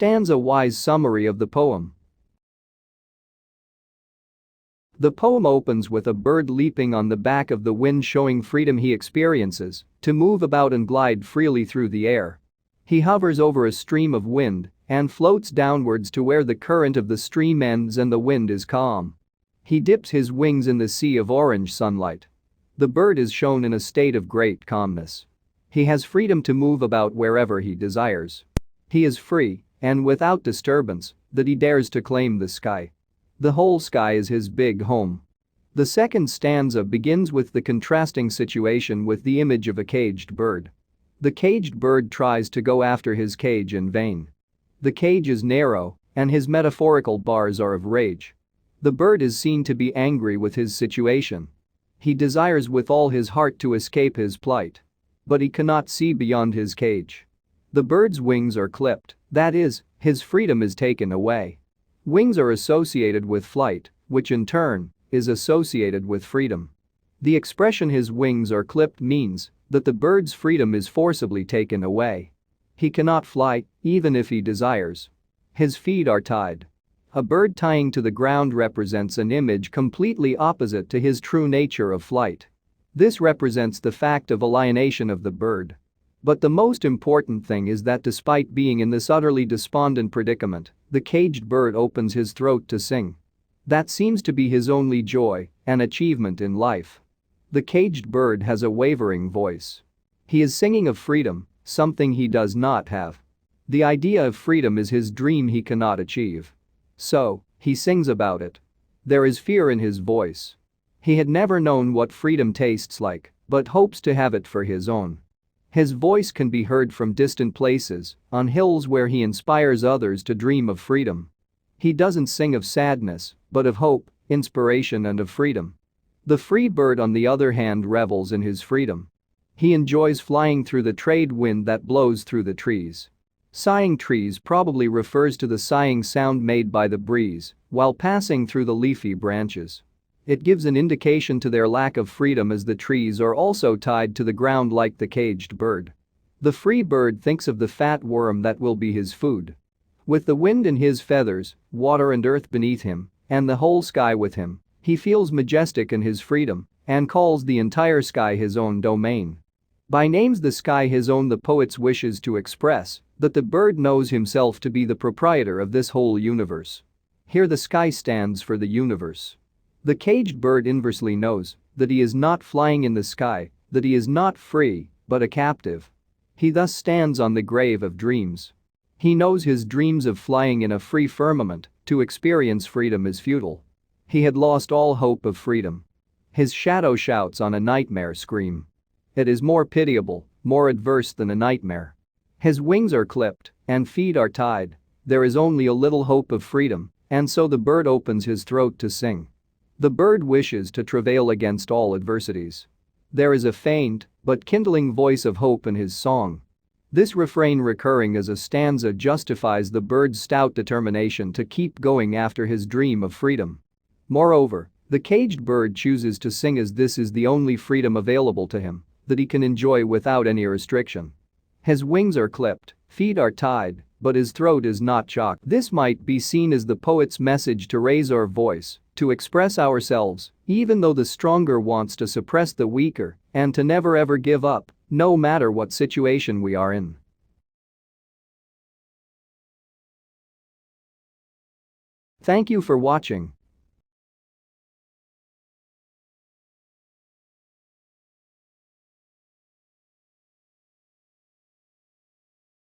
Stanza-wise summary of the poem. The poem opens with a bird leaping on the back of the wind, showing freedom he experiences to move about and glide freely through the air. He hovers over a stream of wind and floats downwards to where the current of the stream ends and the wind is calm. He dips his wings in the sea of orange sunlight. The bird is shown in a state of great calmness. He has freedom to move about wherever he desires. He is free and without disturbance that he dares to claim the sky. The whole sky is his big home. The second stanza begins with the contrasting situation with the image of a caged bird. The caged bird tries to go after his cage in vain. The cage is narrow, and his metaphorical bars are of rage. The bird is seen to be angry with his situation. He desires with all his heart to escape his plight. But he cannot see beyond his cage. The bird's wings are clipped, that is, his freedom is taken away. Wings are associated with flight, which in turn is associated with freedom. The expression "his wings are clipped" means that the bird's freedom is forcibly taken away. He cannot fly, even if he desires. His feet are tied. A bird tying to the ground represents an image completely opposite to his true nature of flight. This represents the fact of alienation of the bird. But the most important thing is that despite being in this utterly despondent predicament, the caged bird opens his throat to sing. That seems to be his only joy and achievement in life. The caged bird has a wavering voice. He is singing of freedom, something he does not have. The idea of freedom is his dream he cannot achieve. So, he sings about it. There is fear in his voice. He had never known what freedom tastes like, but hopes to have it for his own. His voice can be heard from distant places, on hills where he inspires others to dream of freedom. He doesn't sing of sadness, but of hope, inspiration and of freedom. The free bird on the other hand revels in his freedom. He enjoys flying through the trade wind that blows through the trees. Sighing trees probably refers to the sighing sound made by the breeze while passing through the leafy branches. It gives an indication to their lack of freedom as the trees are also tied to the ground like the caged bird. The free bird thinks of the fat worm that will be his food. With the wind in his feathers, water and earth beneath him, and the whole sky with him, he feels majestic in his freedom and calls the entire sky his own domain. By names the sky his own, the poet wishes to express that the bird knows himself to be the proprietor of this whole universe. Here the sky stands for the universe. The caged bird inversely knows that he is not flying in the sky, that he is not free, but a captive. He thus stands on the grave of dreams. He knows his dreams of flying in a free firmament to experience freedom is futile. He had lost all hope of freedom. His shadow shouts on a nightmare scream. It is more pitiable, more adverse than a nightmare. His wings are clipped and feet are tied. There is only a little hope of freedom, and so the bird opens his throat to sing. The bird wishes to travail against all adversities. There is a faint but kindling voice of hope in his song. This refrain recurring as a stanza justifies the bird's stout determination to keep going after his dream of freedom. Moreover, the caged bird chooses to sing as this is the only freedom available to him that he can enjoy without any restriction. His wings are clipped, feet are tied, but his throat is not chocked. This might be seen as the poet's message to raise our voice, to express ourselves, even though the stronger wants to suppress the weaker, and to never ever give up, no matter what situation we are in. Thank you for watching.